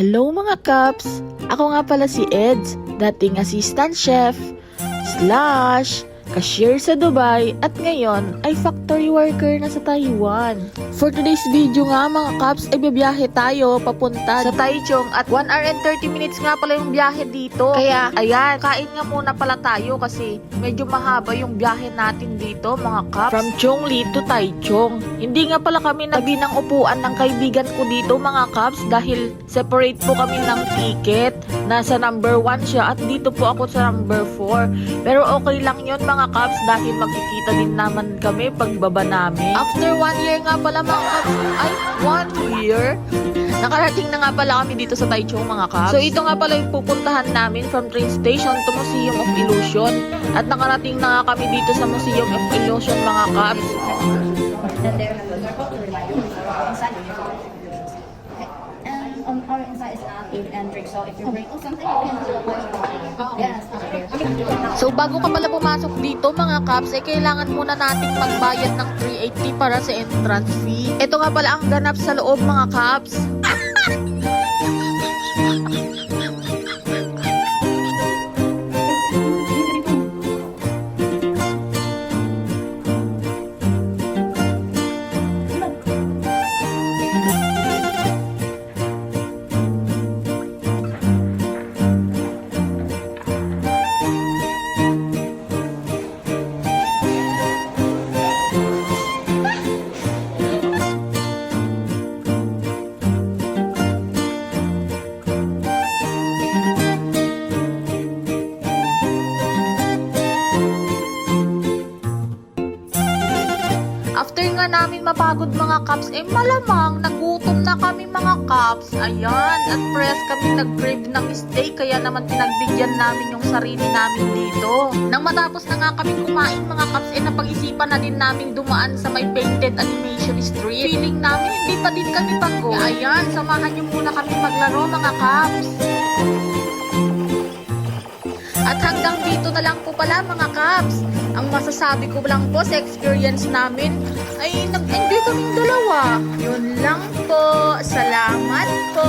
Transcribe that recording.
Hello mga Kaps! Ako nga pala si Eds, dating assistant chef, slash, cashier sa Dubai, at ngayon ay factory worker na sa Taiwan. For today's video nga mga Kaps, ay bibiyahe tayo papunta sa Taichung at 1 hour and 30 minutes nga pala yung biyahe dito. Kaya ayan, kain nga muna pala tayo kasi medyo mahaba yung biyahe natin dito mga Kaps. From Chongli to Taichung. Hindi nga pala kami tabi ng upuan ng kaibigan ko dito mga Kaps dahil separate po kami ng ticket. Nasa number 1 siya at dito po ako sa number 4. Pero okay lang yun mga Kaps dahil magkikita din naman kami pagbaba namin. After 1 year nga pala mga Kaps, ay 1 year? Nakarating na nga pala kami dito sa Taichung mga Kaps. So ito nga pala yung pupuntahan namin from train station to Museum of Illusion. At nakarating na nga kami dito sa Museum of Illusion mga Kaps. Then there have a circle to remind you inside you can okay. And our inside is not eat and drink. So if you bring something, you can do it. Yes, okay. So bago ka pala pumasok dito mga Kaps, ay kailangan muna nating magbayad ng 380 para sa entrance fee. Ito nga pala ang ganap sa loob mga Kaps. After nga namin mapagod mga Kaps, malamang nagutom na kami mga Kaps. Ayan, at press kami nag-crave ng steak, kaya naman pinagbigyan namin yung sarili namin dito. Nang matapos na nga kami kumain mga Kaps, napag-isipan na din namin dumaan sa may painted animation street. Feeling namin hindi pa din kami pagod. Ayan, samahan niyo muna kami maglaro mga Kaps. At hanggang dito na lang po pala mga Kaps. Ang masasabi ko lang po sa experience namin ay nag-enjoy kaming dalawa. Yun lang po. Salamat po.